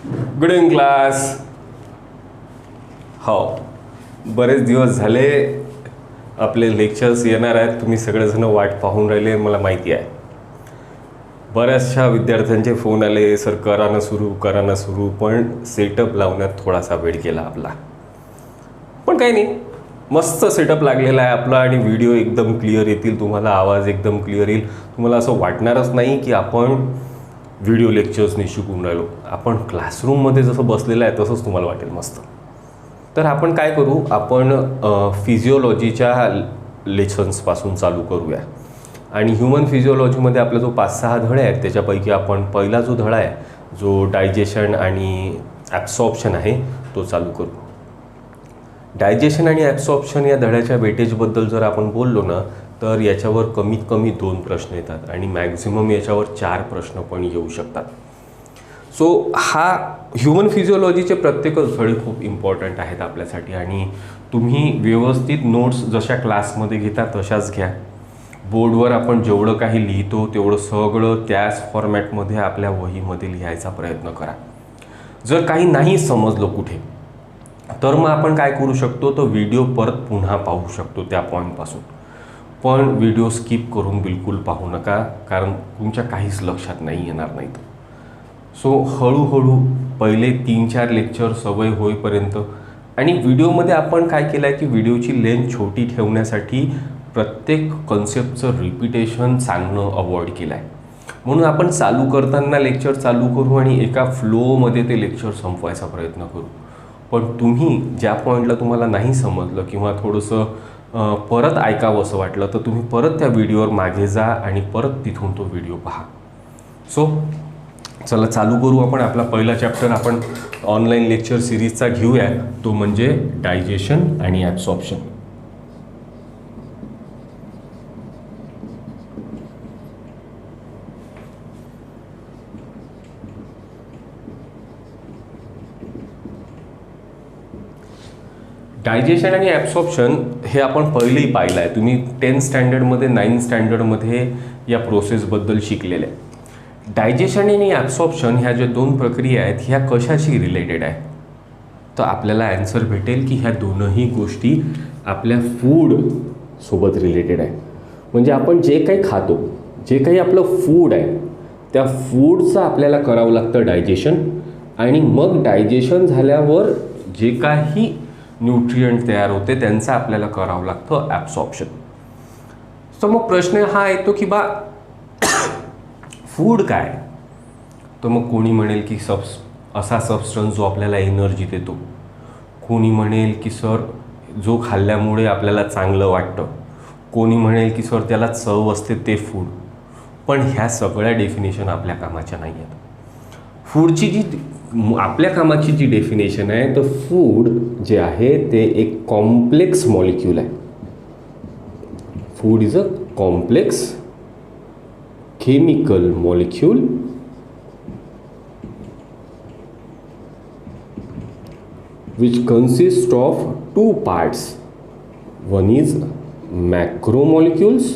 Good evening class. हो, बरेच दिवस झाले आपले लेक्चर्स येणार आहेत. तुम्ही सगळेजण वाट पाहून राहिले मला माहिती आहे. बऱ्याचशा विद्यार्थ्यांचे फोन आले, सर करा ना सुरू, पण सेटअप लावण्यात थोडासा वेळ गेला आपला. पण काही नाही, मस्त सेटअप लागलेला आहे आपला आणि व्हिडिओ एकदम क्लिअर येतील तुम्हाला, आवाज एकदम क्लिअर येईल. तुम्हाला असं वाटणारच नाही की आपण व्हिडिओ लेक्चर्सनी शिकून राहिलो. आपण क्लासरूममध्ये जसं बसलेलं आहे तसंच तुम्हाला वाटेल मस्त. तर आपण काय करू, आपण फिजिओलॉजीच्या लेसन्सपासून चालू करूया. आणि ह्युमन फिजिओलॉजीमध्ये आपला जो 5-6 धडे आहेत त्याच्यापैकी आपण पहिला जो धडा आहे जो डायजेशन आणि ॲब्सॉर्प्शन आहे तो चालू करू. डायजेशन आणि ॲब्सॉर्प्शन या धड्याच्या वेटेजबद्दल जर आपण बोललो ना तर याच्यावर कमीत कमी 2 प्रश्न येतात आणि मॅक्झिमम याच्यावर 4 प्रश्न पण येऊ शकतात. सो हा ह्युमन फिजिओलॉजीचे प्रत्येकच धडे खूप इम्पॉर्टंट आहेत आपल्यासाठी आणि तुम्ही व्यवस्थित नोट्स जशा क्लासमध्ये घेता तशाच घ्या. बोर्डवर आपण जेवढं काही लिहितो तेवढं सगळं त्याच फॉर्मॅटमध्ये आपल्या वहीमध्ये लिहायचा प्रयत्न करा. जर काही नाही समजलं कुठे तर मग आपण काय करू शकतो, तो व्हिडिओ परत पुन्हा पाहू शकतो त्या पॉईंटपासून. पण व्हिडिओ स्किप करून बिलकुल पाहू नका, कारण तुमच्या काहीच लक्षात नाही येणार नाहीत. सो हळूहळू पहिले 3-4 लेक्चर सवय होईपर्यंत. आणि व्हिडिओमध्ये आपण काय केलं आहे की व्हिडिओची लेंथ छोटी ठेवण्यासाठी प्रत्येक कन्सेप्टचं रिपिटेशन सांगणं अवॉइड केलं आहे. म्हणून आपण चालू करताना लेक्चर चालू करू आणि एका फ्लोमध्ये ते लेक्चर संपवायचा प्रयत्न करू. पण तुम्ही ज्या पॉईंटला तुम्हाला नाही समजलं किंवा थोडंसं परत ऐकावं असं वाटलं तर तुम्ही परत त्या व्हिडिओवर मागे जा आणि परत तिथून तो व्हिडिओ पहा. सो चला चालू करू आपण. आपला पहिला चॅप्टर आपण ऑनलाईन लेक्चर सिरीजचा घेऊया, तो म्हणजे डायजेशन आणि ॲब्सॉर्प्शन. डायजेशन आणि ॲब्सॉर्प्शन हे आपण पहिलेही पाहिलं आहे. तुम्ही 10th स्टँडर्डमध्ये 9th स्टँडर्डमध्ये या प्रोसेसबद्दल शिकलेले आहे. डायजेशन आणि ॲब्सॉर्प्शन ह्या ज्या 2 प्रक्रिया आहेत ह्या कशाशी रिलेटेड आहे, तर आपल्याला ॲन्सर भेटेल की ह्या दोनही गोष्टी आपल्या फूडसोबत रिलेटेड आहे. म्हणजे आपण जे काही खातो, जे काही आपलं फूड आहे त्या फूडचं आपल्याला करावं लागतं डायजेशन, आणि मग डायजेशन झाल्यावर जे काही न्यूट्रियंट तयार होते त्यांचं आपल्याला करावं लागतं ॲब्सॉर्प्शन. सो मग प्रश्न हा येतो की फूड काय, तर मग कोणी म्हणेल की असा सबस्टन्स जो आपल्याला एनर्जी देतो. कोणी म्हणेल की सर जो खाल्ल्यामुळे आपल्याला चांगलं वाटतं. कोणी म्हणेल की सर त्याला चव असते ते फूड. पण ह्या सगळ्या डेफिनेशन आपल्या कामाच्या नाही आहेत. फूडची जी आपल्या कामाची जी डेफिनेशन आहे तर फूड जे आहे ते एक कॉम्प्लेक्स मॉलिक्यूल आहे. Food is a complex chemical molecule which consists of 2 parts. One is macromolecules,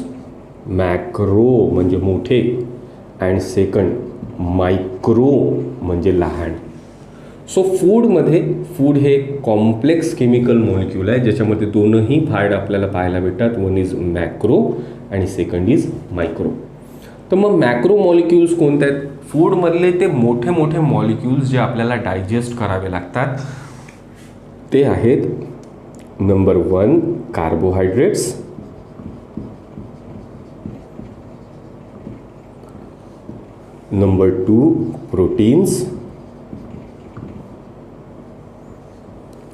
macro म्हणजे मोठे, and second micro म्हणजे लहान. सो फूड हे कॉम्प्लेक्स केमिकल मॉलिक्यूल आहे ज्याच्यामध्ये दोनही पार्ट आपल्याला पाहायला भेटतात. वन इज मॅक्रो आणि सेकंड इज मायक्रो. तर मग मॅक्रो मॉलिक्यूल्स कोणते आहेत, फूडमधले ते मोठे मोठे मॉलिक्यूल्स जे आपल्याला डायजेस्ट करावे लागतात ते आहेत number 1 carbohydrates, number 2 proteins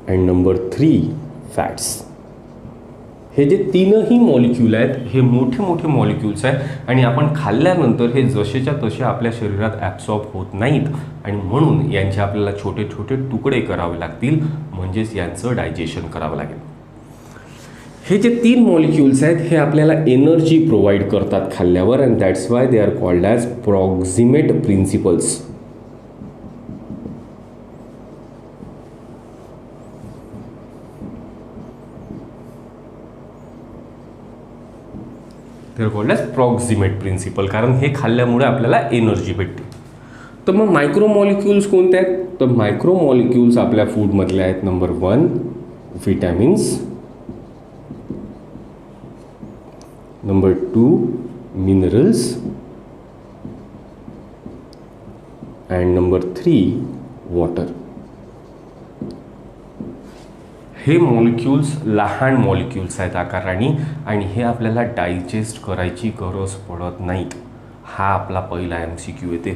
and number 3 fats. हे जे 3ही मॉलिक्यूल आहेत हे मोठे मोठे मॉलिक्यूल्स आहेत आणि आपण खाल्ल्यानंतर हे जसेच्या तसे आपल्या शरीरात ॲब्सॉर्ब होत नाहीत आणि म्हणून यांचे आपल्याला छोटे छोटे तुकडे करावे लागतील, म्हणजेच यांचं डायजेशन करावं लागेल. हे जे 3 मॉलिक्यूल्स आहेत हे आपल्याला एनर्जी प्रोव्हाइड करतात खाल्ल्यावर, and that's why they are called as proximate principles. They are called as proximate principle, कारण हे खाल्ल्यामुळे आपल्याला एनर्जी भेटते. तर मग मायक्रोमॉलिक्युल्स कोणते आहेत? तर मायक्रोमॉलिक्युल्स आपल्या फूडमधले आहेत number 1 vitamins, number 2 minerals and number 3 water. हे मॉलिक्युल्स लहान मॉलिक्युल्स आहेत आकाराने आणि हे आपल्याला डायजेस्ट करायची गरज पडत नाहीत. हा आपला पहिला MCQ येते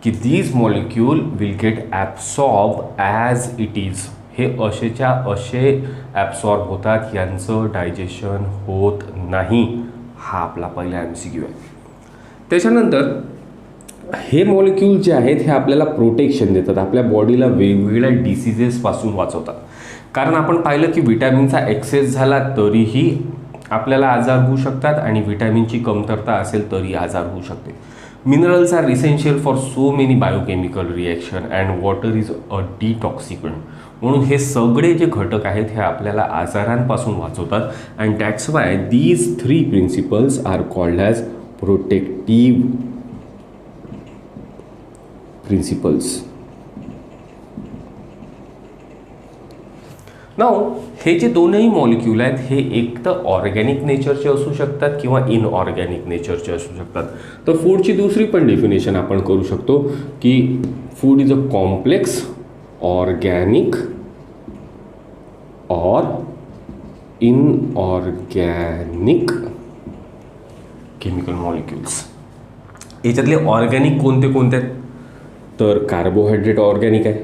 की these molecule will get absorb as it is. हे असेच्या असे ॲब्सॉर्ब होतात, यांचं डायजेशन होत नाही. हा आपला पहिला MCQ आहे. त्याच्यानंतर हे मॉलिक्यूल जे आहेत हे आपल्याला प्रोटेक्शन देतात, आपल्या बॉडीला वेगवेगळ्या डिसीजेसपासून वाचवतात. कारण आपण पाहिलं की विटॅमिनचा एक्सेस झाला तरीही आपल्याला आजार होऊ शकतात आणि विटॅमिनची कमतरता असेल तरी आजार होऊ शकते. Minerals are essential for so many biochemical reaction and water is a detoxicant. म्हणून हे सगळे जे घटक आहेत हे आपल्याला आजारांपासून वाचवतात and that's why these 3 principles are called as protective principles. नाव हे जे दोनही मॉलिक्यूल आहेत हे एक तर ऑर्गॅनिक नेचरचे असू शकतात किंवा इनऑर्गॅनिक नेचरचे असू शकतात. तर फूडची दुसरी पण डेफिनेशन आपण करू शकतो की food is a complex organic और इनऑर्गॅनिक केमिकल मॉलिक्युल्स. याच्यातले ऑर्गॅनिक कोणते कोणते आहेत? तर कार्बोहायड्रेट ऑर्गॅनिक आहे,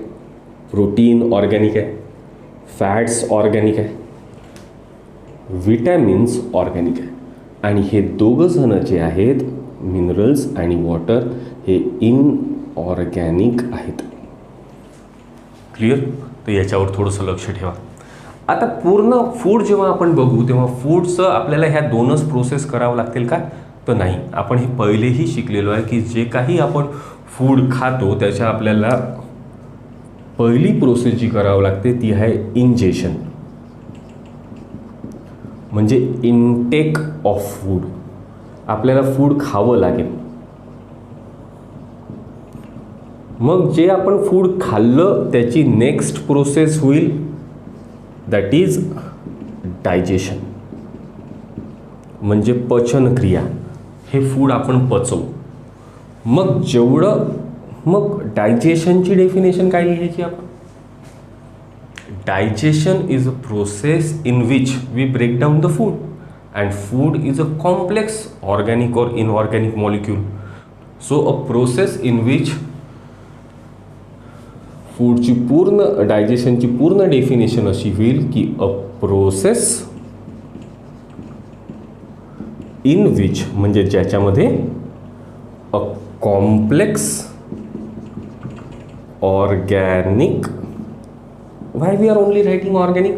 प्रोटीन ऑर्गॅनिक आहे, फॅट्स ऑर्गॅनिक आहे, विटॅमिन्स ऑर्गॅनिक आहे आणि हे दोघं जण जे आहेत मिनरल्स आणि वॉटर हे इनऑर्गॅनिक आहेत. क्लिअर? तर याच्यावर थोडंसं लक्ष ठेवा. आता पूर्ण फूड जेव्हा आपण बघू तेव्हा फूडचं आपल्याला ह्या दोनच प्रोसेस करावं लागतील का? तर नाही. आपण हे पहिलेही शिकलेलो आहे की जे काही आपण फूड खातो त्याच्या आपल्याला पहिली प्रोसेस जी करावं लागते ती आहे इंजेशन, म्हणजे इनटेक ऑफ फूड. आपल्याला फूड खावं लागेल. मग जे आपण फूड खाल्लं त्याची नेक्स्ट प्रोसेस होईल दॅट इज डायजेशन, म्हणजे पचनक्रिया. हे फूड आपण पचवू. मग डायजेशनची डेफिनेशन काय लिहायची आपण? Digestion is a process in which we break down the food and food is a complex organic और inorganic molecule. So a process in which फूडची पूर्ण डायजेशनची पूर्ण डेफिनेशन अशी होईल की अ प्रोसेस इन विच, म्हणजे ज्याच्यामध्ये a complex organic. Why we are only writing organic?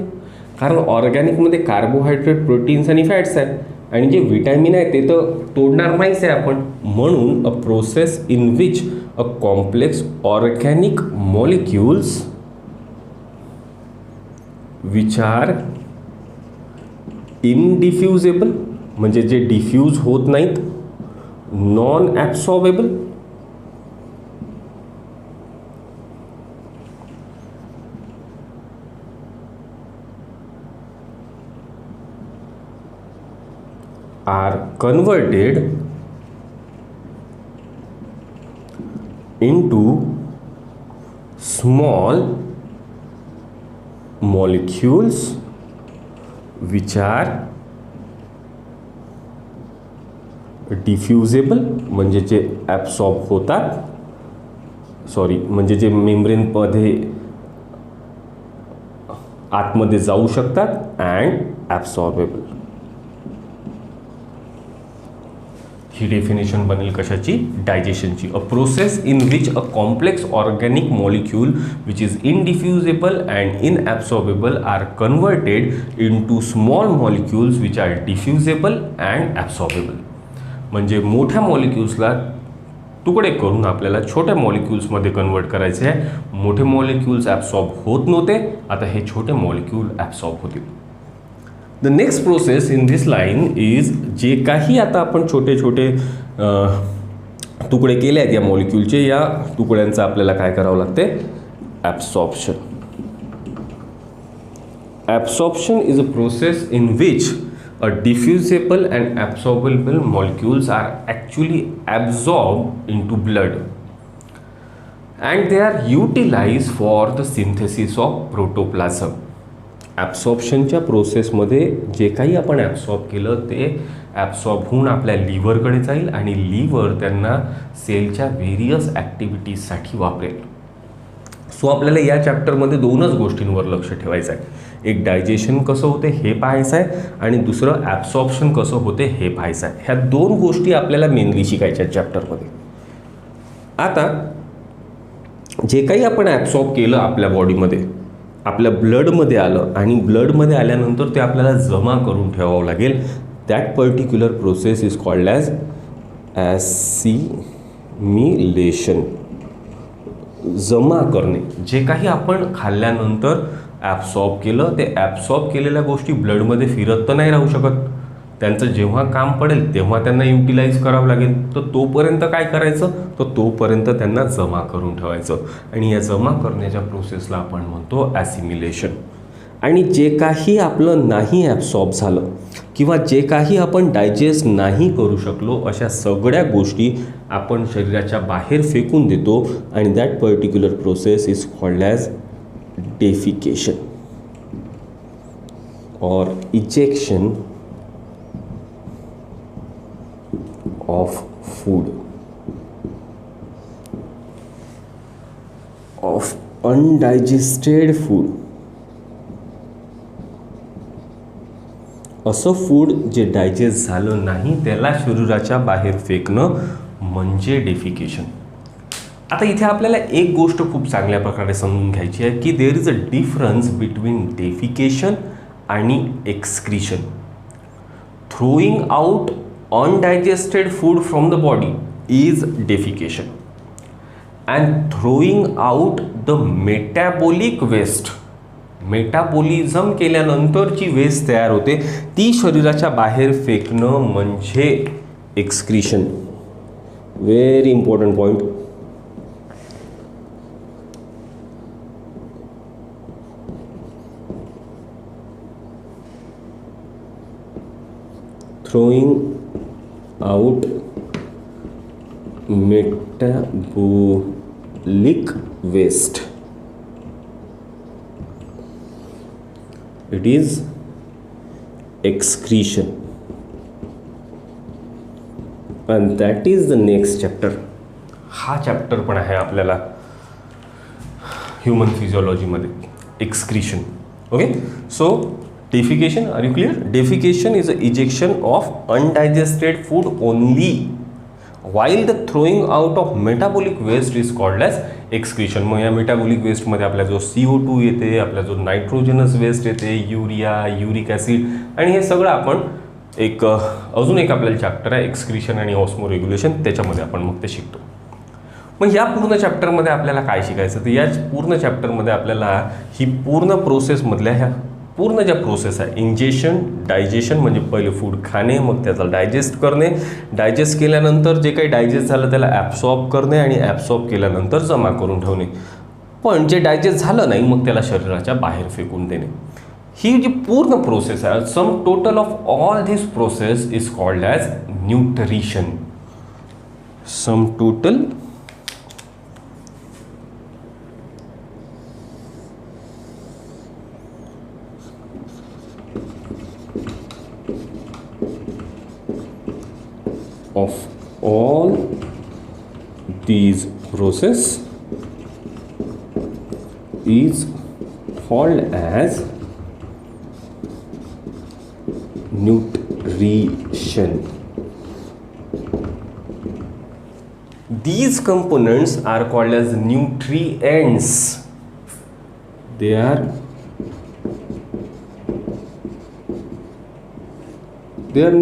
कारण ऑर्गॅनिकमध्ये कार्बोहायड्रेट, प्रोटीन्स आणि फॅट्स आहेत आणि जे विटॅमिन आहे ते तर तोडणार नाहीच आहे आपण. म्हणून a process in which a complex organic molecules which are indiffusible, म्हणजे जे डिफ्यूज होत नाहीत, non absorbable, are converted into small molecules which are diffusible, म्हणजे जे ॲब्सॉर्ब होतात, म्हणजे जे मेम्ब्रेनमध्ये आतमध्ये जाऊ शकतात अँड ॲब्सॉर्बेबल. ही डेफिनेशन बनेल कशाची? डायजेशनची. A process in which a complex organic molecule which is indiffusible and inabsorbable are converted in to small molecules which are diffusible and absorbable. म्हणजे मोठ्या मॉलिक्युल्सला तुकडे करून आपल्याला छोट्या मॉलिक्युल्समध्ये कन्वर्ट करायचे आहे. मोठे मॉलिक्युल्स ॲब्सॉर्ब होत नव्हते, आता हे छोटे मॉलिक्यूल ॲब्सॉर्ब होतील. The next process in this line is, जे काही आता आपण छोटे छोटे तुकडे केले आहेत या मॉलिक्यूलचे, या तुकड्यांचं आपल्याला काय करावं लागते, absorption. Absorption is a process in which a diffusible and absorbable molecules are actually absorbed into blood and they are utilized for the synthesis of protoplasm. ॲब्सॉर्प्शनच्या प्रोसेसमध्ये जे काही आपण ॲब्सॉर्ब केलं ते ॲब्सॉर्ब होऊन आपल्या लिव्हरकडे जाईल आणि लिव्हर त्यांना सेलच्या व्हेरियस ॲक्टिव्हिटीजसाठी वापरेल. सो आपल्याला या चॅप्टरमध्ये दोनच गोष्टींवर लक्ष ठेवायचं आहे. एक डायजेशन कसं होते हे पाहायचं आहे आणि दुसरं ॲब्सॉर्प्शन कसं होते हे पाहायचं आहे. ह्या दोन गोष्टी आपल्याला मेनली शिकायच्या आहेत चॅप्टरमध्ये. आता जे काही आपण ॲब्सॉर्ब केलं आपल्या बॉडीमध्ये, आपल्या ब्लडमध्ये आलं आणि ब्लडमध्ये आल्यानंतर ते आपल्याला जमा करून ठेवावं लागेल. That particular process is called as assimilation. जमा करणे. जे काही आपण खाल्ल्यानंतर ॲब्सॉर्ब केलं ते ॲब्सॉर्ब केलेल्या गोष्टी ब्लडमध्ये फिरत तर नाही राहू शकत. त्यांचं जेव्हा काम पडेल तेव्हा त्यांना युटिलाइज करावं लागेल. तर तोपर्यंत काय करायचं, तर तोपर्यंत त्यांना जमा करून ठेवायचं आणि या जमा करण्याच्या प्रोसेसला आपण म्हणतो ॲसिमिलेशन. आणि जे काही आपलं नाही ॲब्सॉर्ब झालं किंवा जे काही आपण डायजेस्ट नाही करू शकलो अशा सगळ्या गोष्टी आपण शरीराच्या बाहेर फेकून देतो आणि that particular process is called as defecation or ejection of food, of undigested food. असं फूड जे डायजेस्ट झालं नाही त्याला शरीराच्या बाहेर फेकणं म्हणजे डेफिकेशन. आता इथे आपल्याला एक गोष्ट खूप चांगल्या प्रकारे समजून घ्यायची आहे की there is a difference between defecation आणि excretion. Throwing out undigested food from the body is defecation and throwing out the metabolic waste, metabolism केल्यानंतरची वेस्ट तयार होते ती शरीराच्या बाहेर फेकणं म्हणजे excretion. Very important point. throwing out metabolic waste, it is excretion and that is the next chapter. हा chapter पण आहे आपल्याला ह्यूमन फिजिओलॉजीमध्ये, excretion. Okay, so defecation, are you clear? Defecation is a ejection of undigested food only, while the throwing out of metabolic waste is called as excretion. मग या metabolic वेस्टमध्ये आपला जो CO2 येते, आपला जो नायट्रोजनस वेस्ट येते, urea, uric acid आणि हे सगळं आपण एक अजून एक आपल्याला चॅप्टर आहे एक्सक्रीशन आणि ऑस्मो रेग्युलेशन, त्याच्यामध्ये आपण मग ते शिकतो. मग या पूर्ण चॅप्टरमध्ये आपल्याला काय शिकायचं, तर या पूर्ण चॅप्टरमध्ये आपल्याला ही पूर्ण प्रोसेसमधल्या ह्या पूर्ण ज्या प्रोसेस आहे, इंजेशन, डायजेशन म्हणजे पहिले फूड खाणे, मग त्याचा डायजेस्ट करणे, डायजेस्ट केल्यानंतर जे काही डायजेस्ट झालं त्याला ॲब्सॉर्ब करणे आणि ॲब्सॉर्ब केल्यानंतर जमा करून ठेवणे. पण जे डायजेस्ट झालं नाही मग त्याला शरीराच्या बाहेर फेकून देणे. ही जी पूर्ण प्रोसेस आहे, sum total of all this process is called as nutrition. Sum total of all these process is called as nutrition. These components are called as nutrients. They are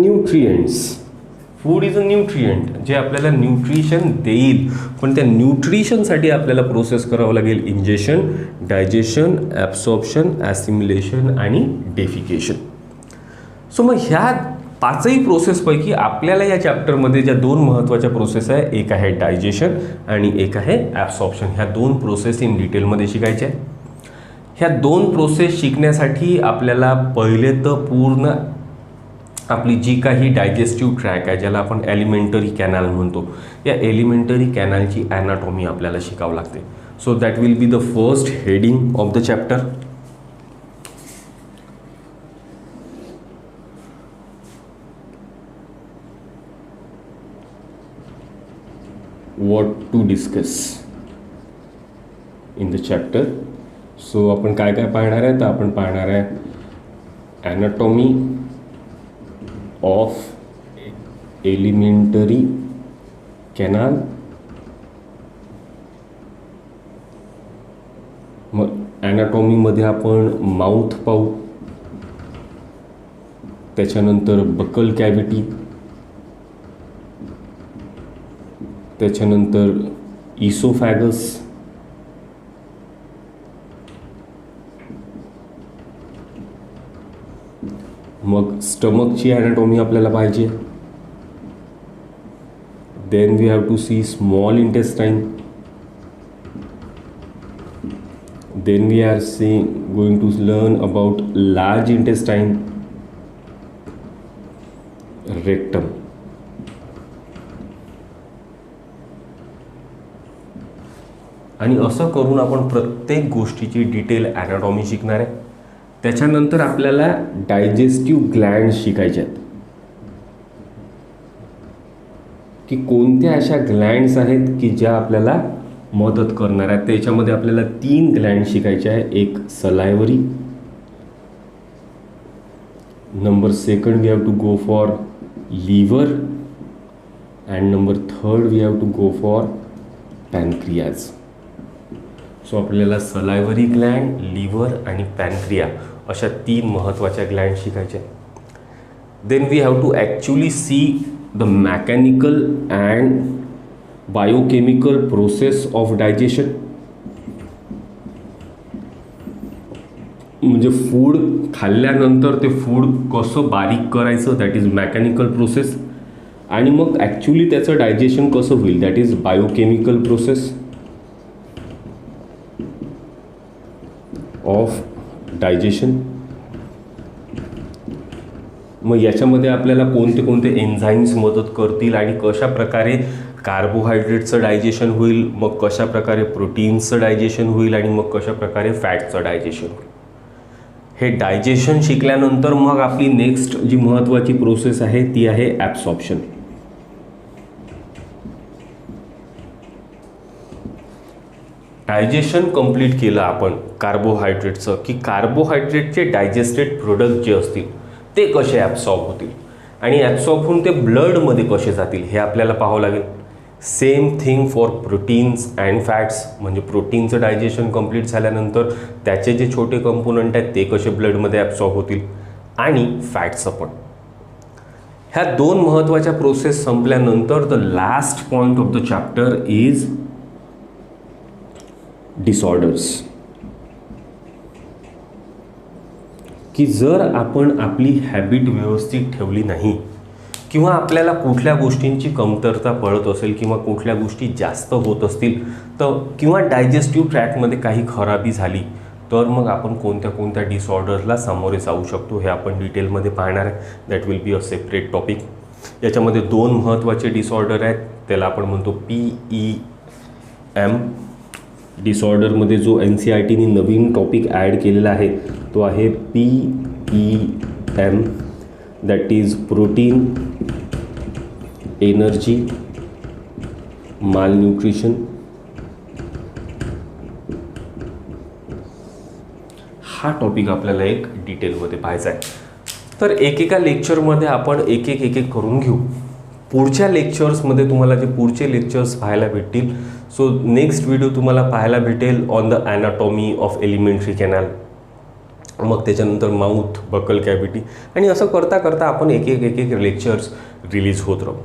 nutrients. Food is a nutrient जे आपल्याला nutrition देईल, पण त्या न्यूट्रिशनसाठी आपल्याला process करावं लागेल ingestion, digestion, absorption, assimilation आणि defecation. So मग ह्या पाचही प्रोसेसपैकी आपल्याला या चॅप्टरमध्ये ज्या दोन महत्त्वाच्या प्रोसेस आहे, एक आहे डायजेशन आणि एक आहे ॲब्सॉर्प्शन. ह्या दोन प्रोसेस इन डिटेलमध्ये शिकायच्या आहे. ह्या दोन प्रोसेस शिकण्यासाठी आपल्याला पहिले तर पूर्ण आपली जी काही डायजेस्टिव्ह ट्रॅक आहे, ज्याला आपण एलिमेंटरी कॅनल म्हणतो, या एलिमेंटरी कॅनलची ॲनाटॉमी आपल्याला शिकावं लागते. So that will be the first heading of the chapter. What to discuss in the chapter. So आपण काय काय पाहणार आहे, तर आपण पाहणार आहे ॲनाटॉमी ऑफ एलिमेंटरी कॅनल. मग ॲनाटॉमीमध्ये आपण माउथ पाहू, त्याच्यानंतर बकल कॅव्हिटी, त्याच्यानंतर इसोफॅगस, मग स्टमकची ॲनाटॉमी आपल्याला पाहिजे. Then we have to see small intestine. Then we are going to learn about large intestine, rectum. आणि असं करून आपण प्रत्येक गोष्टीची डिटेल ॲनाटॉमी शिकणार आहे. त्याच्यानंतर आपल्याला डायजेस्टिव्ह ग्लँड शिकायचे आहेत की कोणत्या अशा ग्लँड्स आहेत की ज्या आपल्याला मदत करणार आहेत. त्याच्यामध्ये आपल्याला 3 ग्लँड शिकायचे आहे. एक salivary, number 2 we have to go for liver, and number 3 we have to go for pancreas. So आपल्याला सलायवरी ग्लँड, लिव्हर आणि पॅनक्रिया अशा 3 महत्त्वाच्या ग्लँड शिकायच्या. Then we have to actually see the mechanical and biochemical process of digestion. म्हणजे food खाल्ल्यानंतर ते food कसं बारीक करायचं, दॅट इज मॅकॅनिकल प्रोसेस. आणि मग ॲक्च्युली त्याचं डायजेशन कसं होईल, that is biochemical process of digestion. मग याच्यामध्ये आपल्याला कोणते कोणते एन्झाईम्स मदत करतील आणि कशा प्रकारे कार्बोहायड्रेटचं डायजेशन होईल, मग कशा प्रकारे प्रोटीन्सचं डायजेशन होईल आणि मग कशा प्रकारे फॅटचं डायजेशन होईल. हे डायजेशन शिकल्यानंतर मग आपली नेक्स्ट जी महत्त्वाची प्रोसेस आहे ती आहे ॲब्सॉर्प्शन. डायजेशन कंप्लीट केलं आपण कार्बोहायड्रेटचं, की कार्बोहायड्रेटचे डायजेस्टेड प्रोडक्ट जे असतील ते कसे ॲब्सॉर्ब होतील आणि ॲब्सॉर्ब होऊन ते ब्लडमध्ये कसे जातील हे आपल्याला पाहावं लागेल. Same thing for proteins and fats. म्हणजे प्रोटीनचं डायजेशन कंप्लीट झाल्यानंतर त्याचे जे छोटे कंपोनंट आहेत ते कसे ब्लडमध्ये ॲब्सॉर्ब होतील आणि फॅट्सचं पण. ह्या 2 महत्त्वाच्या प्रोसेस संपल्यानंतर the last point of the chapter is disorders. की जर आपण आपली हॅबिट व्यवस्थित ठेवली नाही किंवा आपल्याला कुठल्या गोष्टींची कमतरता पडत असेल किंवा कुठल्या गोष्टी जास्त होत असतील तर किंवा डायजेस्टिव्ह ट्रॅकमध्ये काही खराबी झाली तर मग आपण कोणत्या कोणत्या डिसऑर्डर्सला सामोरे जाऊ शकतो हे आपण डिटेलमध्ये पाहणार आहे. That will be a separate topic. याच्यामध्ये 2 महत्त्वाचे डिसऑर्डर आहेत. त्याला आपण म्हणतो PEM. डिसऑर्डरमध्ये जो NCERTने नवीन टॉपिक ॲड केलेला आहे तो आहे PEM, that is protein energy malnutrition. हा टॉपिक आपल्याला एक डिटेलमध्ये पाहायचा आहे. तर एकेका लेक्चरमध्ये आपण एक एक करून घेऊ. पुढच्या लेक्चर्समध्ये तुम्हाला जे पुढचे लेक्चर्स पाहायला भेटतील. सो नेक्स्ट व्हिडिओ तुम्हाला पाहायला भेटेल on the anatomy of elementary canal, मग त्याच्यानंतर माउथ, बकल कॅव्हिटी आणि असं करता करता आपण एक लेक्चर्स रिलीज होत राहू.